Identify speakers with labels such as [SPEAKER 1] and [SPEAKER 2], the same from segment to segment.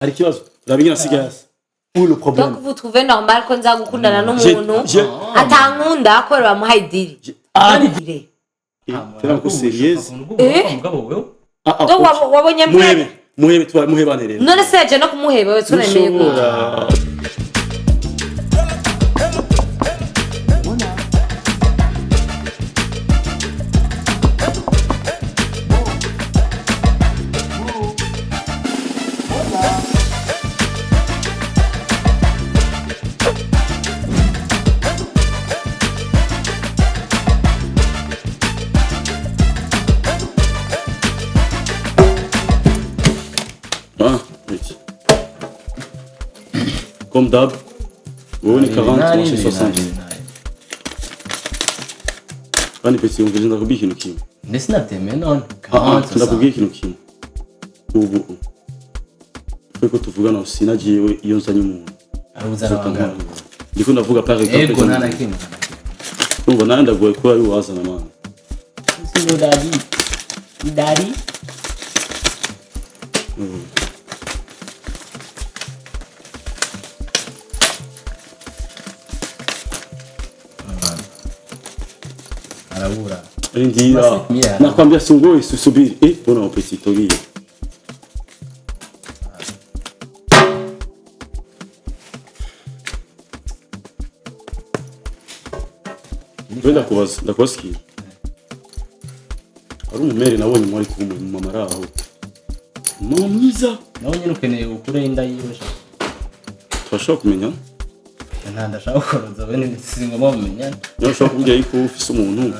[SPEAKER 1] Hari kibazo. Urabigena sigasi. Où le problème?
[SPEAKER 2] Donc vous trouvez normal ko nza gukundana n'umuntu atankunda ko bamuha idiri. Idiri.
[SPEAKER 1] Tera ko serious.
[SPEAKER 2] Donc wabonye
[SPEAKER 1] muhebe muhebane rero.
[SPEAKER 2] None se je no kumuheba we tunemeye ko.
[SPEAKER 1] Comme d'hab, on est 40, moi c'est 60. Quand il petit, on vient d'arriver qui nous qui.
[SPEAKER 3] N'est-ce pas mais non.
[SPEAKER 1] Tu n'as pas qui nous qui. Faut que tu vuga na usina jiwe iyo nzanye umuntu.
[SPEAKER 3] Aruzaranga.
[SPEAKER 1] Ndiko ndavuga par exemple.
[SPEAKER 3] Ego nana kimwe.
[SPEAKER 1] Ngo nanda goye ko ari wazana mana.
[SPEAKER 3] Sino dadi. Idiri.
[SPEAKER 1] Aravyura. Indira. Nakwambia sungoe susubiri. Bona Ep8 togiye. Wenda kubaza ndakoski. Ari umumere nabonye muri kumwe mu mama raho. Mama mwiza.
[SPEAKER 3] Nabonye nukeneye ukure inda yiwe.
[SPEAKER 1] Twashaka kumenya.
[SPEAKER 3] Ndashaka koroza bene singoma bamenya.
[SPEAKER 1] Ndashaka kumbwira yuko ufise umuntu.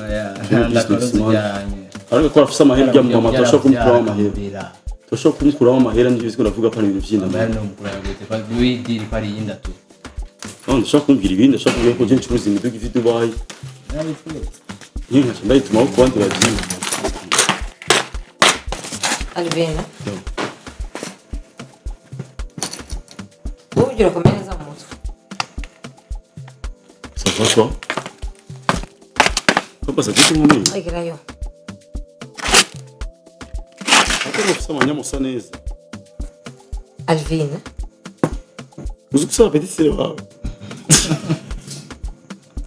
[SPEAKER 1] Ariko ko afise amahera ya mama twashaka kumukuraho amahera. Twashaka kumukuraho amahera n'ibyo ndavuga pa ibintu by'inda.
[SPEAKER 3] Amahera no mukura gute pa idiri pari yinda tu.
[SPEAKER 1] Ndashaka kumbwira ibindi ndashaka kumbwira ko je ncuruza imiduga ifite Dubai. Ninga ndayituma ko kwandi bagiye.
[SPEAKER 2] Alvin. Kugira komeneza mu mutwe.
[SPEAKER 1] Ça va quoi? Comment ça fait comment?
[SPEAKER 2] Igirayo.
[SPEAKER 1] Ako ufisa amanyamusa neza.
[SPEAKER 2] Alvin.
[SPEAKER 1] Uzi ko ça petit c'est là.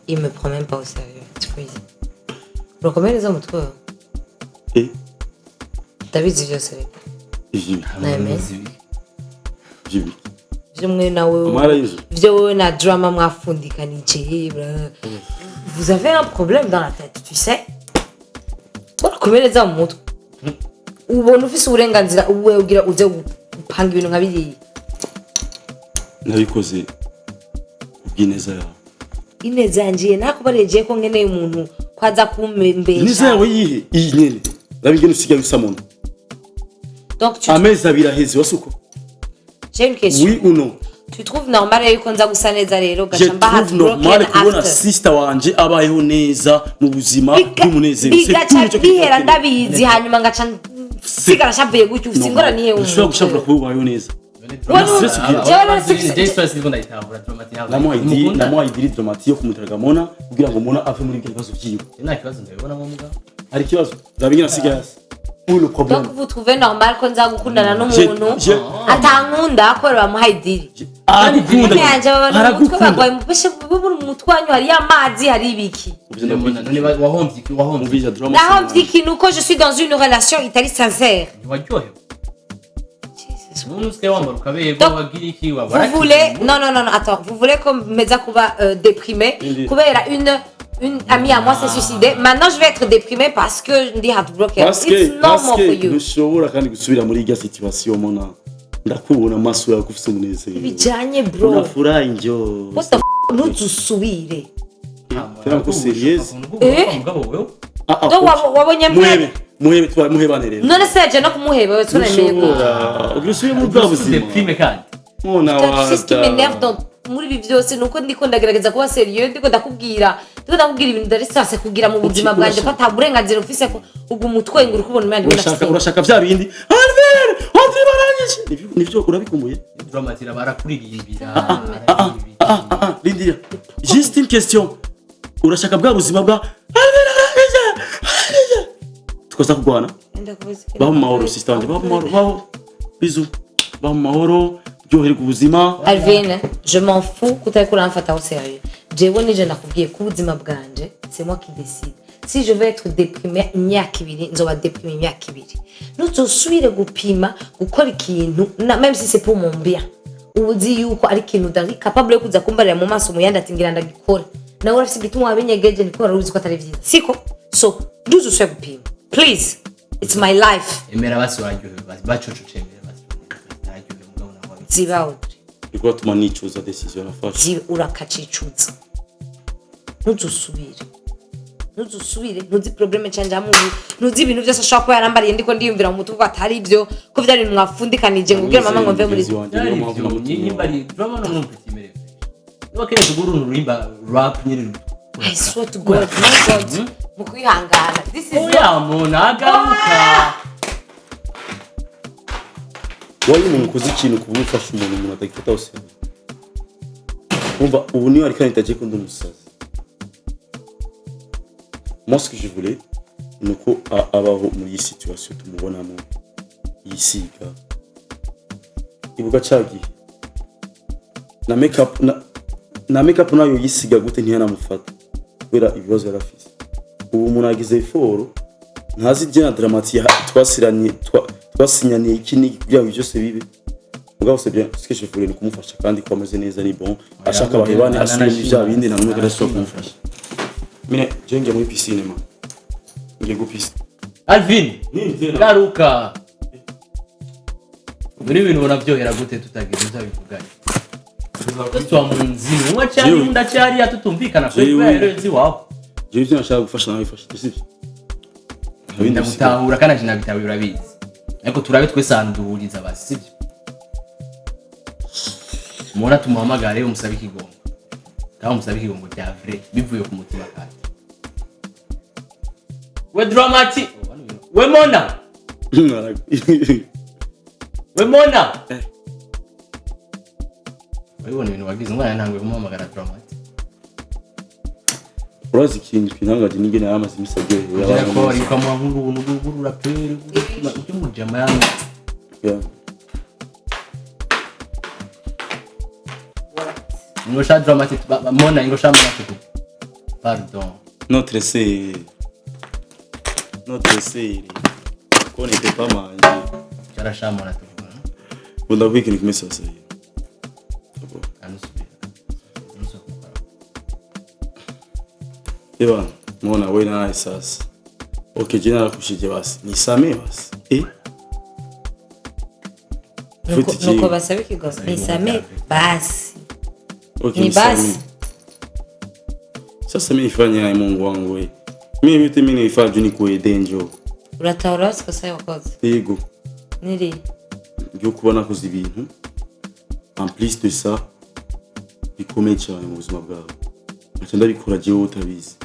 [SPEAKER 2] Il me prend même pas au sérieux. Tu peux dire. Le komeneza mu mutwe. David byose reka.
[SPEAKER 1] Jibi.
[SPEAKER 2] Jumwe nawe. Vyo wowe na drama mwafundikanije. Vous avez un problème dans la tête, tu sais? Bora komeneza mu mutwe. Ubona ufise uburenganzira uwe ugira uze gupanga ibintu nkabiri.
[SPEAKER 1] Nabikoze ubwineza yawe.
[SPEAKER 2] Ineza ngiye nakubareje ko ngeneye umuntu kwaza kumbembesha.
[SPEAKER 1] Ineza yawe yihe? Iyi nyene. Nabigene usigaye usamona.
[SPEAKER 2] Donc tu
[SPEAKER 1] amezi abiri aheze wasuko.
[SPEAKER 2] J'ai une question.
[SPEAKER 1] Oui ou non?
[SPEAKER 2] Tu trouves normal yuko nza gusa neza rero gashamba
[SPEAKER 1] hat normal kubona sister wanje abayeho neza mu buzima bw'umunezero.
[SPEAKER 2] C'est bihera ndabizi hanyuma ngaca sigara shavuye gutyo ufite ingora nihe umuntu.
[SPEAKER 1] Ushobora gushavura kuba ubayeho neza. Namwa idiri domati yo kumuteraga Monna kugira ngo Monna ave muri ibibazo byiwe.
[SPEAKER 3] Nta kibazo ndabibona mu mugabo.
[SPEAKER 1] Hari kibazo. Urabigena sigasi. Où le problème?
[SPEAKER 2] Donc vous trouvez normal ko nza gukundana n'umuntu atankunda ko bamuha idiri.
[SPEAKER 1] Aragukunda.
[SPEAKER 2] Aragukunda. Mupeshe bubura umutwanyu hari amazi hari ibiki.
[SPEAKER 3] None wahomvye
[SPEAKER 2] Nahovye ikintu ko je suis dans une relation itari sincère.
[SPEAKER 3] Waryohewe.
[SPEAKER 2] Donc, vous voulez non attends, vous voulez qu'on meza kuba déprimé kubera une amie à moi s'est suicidée. Maintenant je vais être déprimée parce que ndi heartbroken. It's normal for you.
[SPEAKER 1] Ntushobora kandi gusubira muri iyo situation Monna. Ndakubona maso yawe kufise umunezero.
[SPEAKER 2] Bijanye bro.
[SPEAKER 1] Unafurahi njoo.
[SPEAKER 2] What the ntutusubire.
[SPEAKER 1] Tera ko serious.
[SPEAKER 3] Mugabo wewe.
[SPEAKER 2] Donc wabonye
[SPEAKER 1] muhebe muhebane rero.
[SPEAKER 2] None se je no kumuheba we tunemeye ko.
[SPEAKER 1] Ugrisuye mu bwabuzima.
[SPEAKER 3] Deprime kandi.
[SPEAKER 1] Monna wa.
[SPEAKER 2] C'est ce qui m'énerve dans muri ibi byose nuko ndiko ndagerageza kuba serieux ndiko ndakubwira ibintu ndarisase kugira mu buzima bwanje ko ataburenganzira ufise ko ubwo umutwenga uri kubona imana
[SPEAKER 1] ndashaka urashaka bya bindi Alvin Audry barangije nivyo urabikumbuye
[SPEAKER 3] dramatira barakuririmbira
[SPEAKER 1] Lindia juste une question urashaka bwa buzima bwa Alvin arangije tukoza kugwana baho mahoro sister wanje baho mahoro baho bizu baho mahoro ryoherwa ubuzima.
[SPEAKER 2] Alvin, je m'en fous kutariko uramfata au sérieux. Jewe nije nakubwiye ku buzima bwanje, c'est moi qui décide. Si je veux être déprimé imyaka ibiri, nzoba déprimé imyaka ibiri. Ntuzosubire gupima gukora ikintu, même si c'est pour mon bien. Ubuzi yuko ari ikintu utari capable yo kuza kumbarira mu maso muyandi ati ngira ndagikora. Nawe urafise igituma wabinyegeje niko uruzi ko atari vyiza. Siko? So, ntuzosubire gupima. Please. It's my life.
[SPEAKER 3] Emera basi waryohewe basi bacoco cemera basi. Naryohewe mugabo nawe.
[SPEAKER 2] Ziba Audry.
[SPEAKER 1] Iko tuma nicuza decision nafashe.
[SPEAKER 2] Ziba urakacicuza. Ntuzusubire ntuzi probleme canje amu ntuzi ibintu byose ashaka ko yarambariye ndiko ndiyumvira mu mutwe ko atari ibyo ko vyari ibintu mwafundikanije ngo ubwira mama ngo mve muri
[SPEAKER 3] nimbari drama no numva kimereye. Nokene tuguru nurimba rap nyiri.
[SPEAKER 2] I swear to God, my God. Mukwihangana. This is
[SPEAKER 3] oya Monna agaruka.
[SPEAKER 1] Wayi umuntu kuzi ikintu kubufasha umuntu adakifata hose. Umva ubu niyo ari kanitaje ko ndumusaza. Moi ce que je voulais nuko abaho muri situation tumubonamo yisiga. Ibuka cagi. Na makeup nayo yisiga gute ntiyanamufata. Kubera ibibazo yarafise. Ubu umuntu agize effort ntazi je na dramatique twasinyaniye iki kugira ngo byose bibe. Mugabo c'est bien ce que je voulais ni kumufasha kandi ko ameze neza ni bon. Ashaka bahebane asubire ibya bindi na numwe rero kumufasha. Mine jenge muri piscine ma. Ngiye go piscine.
[SPEAKER 3] Alvin. Garuka. Muri bintu bonavyohera gute tutagize uzabivuganye. Twa munzini umwe cyari unda cyari atutumvikana kwe rero nzi wawe.
[SPEAKER 1] Je byo nashaka gufasha nawe ifasha. Sivyo.
[SPEAKER 3] Ndagutahura kana jina bitawe urabizi. Ariko turabe twesanduriza basi sivyo. Monna tumuhamagare umusabe ikigongo. Tawo umusabe ikigongo bya vrai bivuye ku mutima kandi. We dramatic. We Monna. We Monna. Wewe ibintu wagize umwana ntangwe kumuhamagara dramatic.
[SPEAKER 1] Urazi ikintu pinangaje ningene yamaze imisabye
[SPEAKER 3] yabaye ko ari kwa nkuru rapere ujye mu jama yangu.
[SPEAKER 1] Yeah.
[SPEAKER 3] Ngosha dramatic Monna ngosha dramatic. Pardon.
[SPEAKER 1] Notre c'est qu'on n'était pas mangé.
[SPEAKER 3] Charasha Monna tuvuga.
[SPEAKER 1] Bunda wiki ni kimesa sasa. Eba, Monna wewe na sasa. Okay, jina la kushije basi. Nisamee basi.
[SPEAKER 2] Nuko basabe kigogo. Nisamee basi.
[SPEAKER 1] Okay,
[SPEAKER 2] ni basi.
[SPEAKER 1] Sasa mimi nifanye Mungu wangu wewe. Mimi yote mimi nifanye ni kuedenjo.
[SPEAKER 2] Uratahura sikosa yakoze.
[SPEAKER 1] Yego.
[SPEAKER 2] Niri.
[SPEAKER 1] Ngiye kubona kuzi ibintu. En plus de ça, bikomeye cyane mu buzima bwawe. Ntacyo ndabikora je utabizi.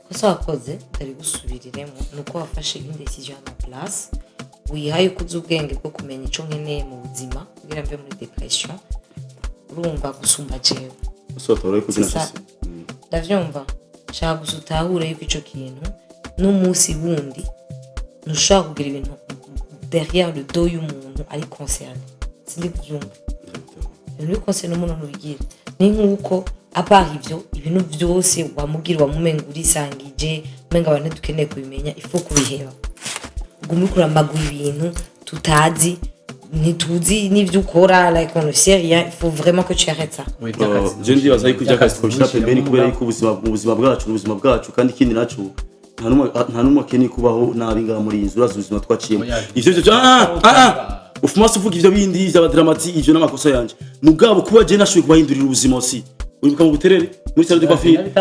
[SPEAKER 2] Kosa wakoze utari gusubiriremo nuko wafashe indecision ya place. Wihaye kuza ubwenge bwo kumenya ico nkeneye mu buzima kugira mve muri depression. Urumva gusumba jewe.
[SPEAKER 1] Usotore kugira
[SPEAKER 2] sisi. Ndavyumva. Shaka gusutahure yuko ico kintu n'umusi wundi nushaka kugira ibintu derrière le dos y'umuntu ari concerné. Sindi kuvyumva. Ni concerné umuntu nubigira. Ni nkuko apart ivyo ibintu byose wamubwira wamumenga urisangije umenga abantu dukeneye kubimenya ifu kubiheba. Gumukura magu ibintu tutazi ntituzi n'ivyo ukora like on ne sait rien, il faut vraiment que tu arrêtes ça.
[SPEAKER 1] Je ndi bazayi kujya kazi twishira pembeni kubera yuko ubuzima bwacu kandi kindi nacu nta numwe keneye kubaho nabi nga muri inzu urazi ubuzima twaciyemo. Ivyo ufumase uvuga ivyo bindi by'abadramatique ivyo n'amakosa yanje. Mugabo kuba je nashoboye kubahindurira ubuzima osi. Uribuka mu buterere muri salle de coiffure.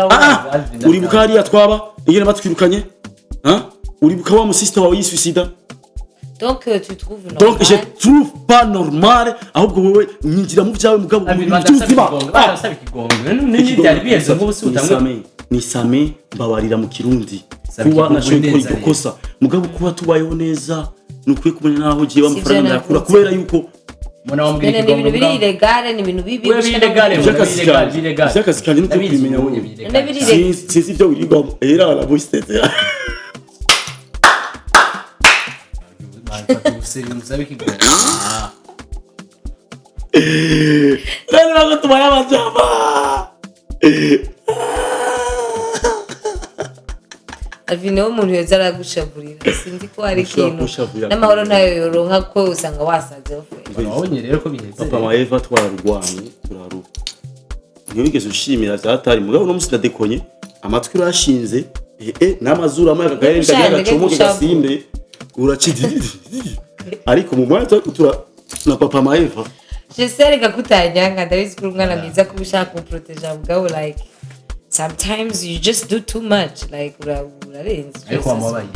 [SPEAKER 1] Uribuka hariya twaba ingene batwirukanye? Uribuka wa musista wawe yisuicida?
[SPEAKER 2] Donc tu trouves normal.
[SPEAKER 1] Donc je trouve pas normal ahubwo wewe nyinjira mu byawe mugabo ni same mbabarira mu kirundi kuba nashoboye gukora ikosa mugabo kuba tubayeho neza nukwiye kumenya naho giye bamufana ndakura kubera yuko
[SPEAKER 3] Monna wambwira ikigongo
[SPEAKER 2] ni ibintu ilegale ni ibintu bibi
[SPEAKER 1] byakazi kandi nuko kubimenya wowe sinzi ibyo wiga era la voice
[SPEAKER 3] Useri musabe kigoma.
[SPEAKER 1] Rero nako tubaye amajama.
[SPEAKER 2] Alvin wo umuntu yoza aragushaburira sinzi ko hari ikintu n'amahoro ntayo yoronka ko usanga wasaze ofe.
[SPEAKER 3] Wabonye rero ko biheze.
[SPEAKER 1] Papa Maheva twararwanye turaruka. Ntibigeze ushimira zatari mugabo no musida dekonye amatwi urashinze n'amazuru amwe akagahera kagacomoke gasimbe uracidi ariko mu mwanya twakutura na Papa Maheva
[SPEAKER 2] Jesere gakutanyanga ndabizi ko umwana mwiza ko ushaka kumproteja mugabo like sometimes you just do too much like urarenze.
[SPEAKER 3] Ariko amabaye.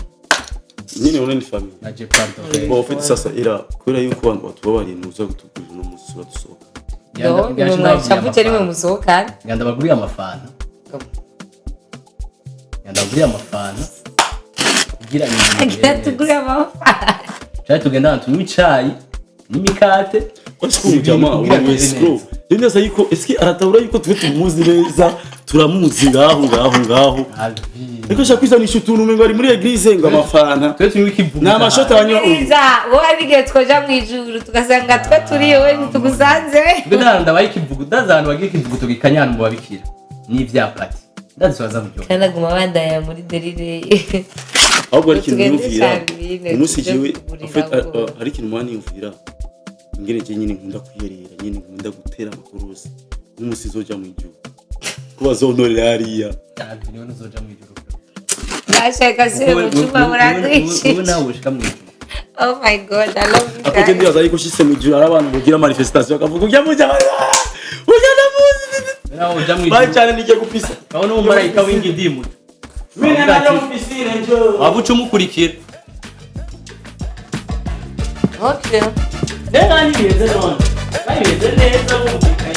[SPEAKER 1] nyine une ni famille
[SPEAKER 3] Naje pardon.
[SPEAKER 1] Bon en fait sasa ira kubera yuko abantu batubabariye nuza gutugurira no musura dusohoka.
[SPEAKER 2] Shavuche ni musohoka.
[SPEAKER 3] Nganda baguriye amafana. Nganda baguriye amafana. Kugira
[SPEAKER 2] Ngenda tuguriye amafana.
[SPEAKER 3] Cyari tugenda tunywa icayi n'imikate.
[SPEAKER 1] Wasiku jamaa wewe scroll. Ndio sasa yuko eski aratabura yuko twe tumuzi neza turamuzi ngaho.
[SPEAKER 3] Alvin.
[SPEAKER 1] Niko shakwiza ni shutuntu umengo ari muri eglise ngo amafana.
[SPEAKER 3] Twe tunywa ikivuguto.
[SPEAKER 1] Na mashota banywa
[SPEAKER 2] Iza, wo abige twoja mu ijuru tugasanga twe turiyo we tugusanze.
[SPEAKER 3] Ngenda ndabaye ikivuguto dazantu bagiye ikivuguto gikanyana mu babikira. Ni ivyapati. Ndazisoza mu byo.
[SPEAKER 2] Kana guma bandaya muri derire.
[SPEAKER 1] Ahubwo ari kintu yumvira. Umusi jiwe ari kintu mwani yumvira. Ingene je nyine nkunda kwiyerera nyine nkunda gutera amakurusi. Umusi zoja mu ijuru. Kuba zonorera hariya.
[SPEAKER 3] Alvin niwe uzoja mu ijuru.
[SPEAKER 2] Ashaka se mu cyuma muradwishi.
[SPEAKER 3] Ubu nawe ushika mu ijuru.
[SPEAKER 2] Oh my god, I love you.
[SPEAKER 1] Ako ndi azayi ko shise mu ijuru ari abantu bagira manifestation akavuga ujya muja namuzi.
[SPEAKER 3] Nawe uja mu ijuru.
[SPEAKER 1] Bari cyane nige gupisa.
[SPEAKER 3] Kabone umumarayika w'ingidimu.
[SPEAKER 1] Mimi naje mu piscine njo.
[SPEAKER 3] Wabuca umukurikira.
[SPEAKER 2] Okay.
[SPEAKER 3] Nega ni beze none. Bari beze neza bumvikanye.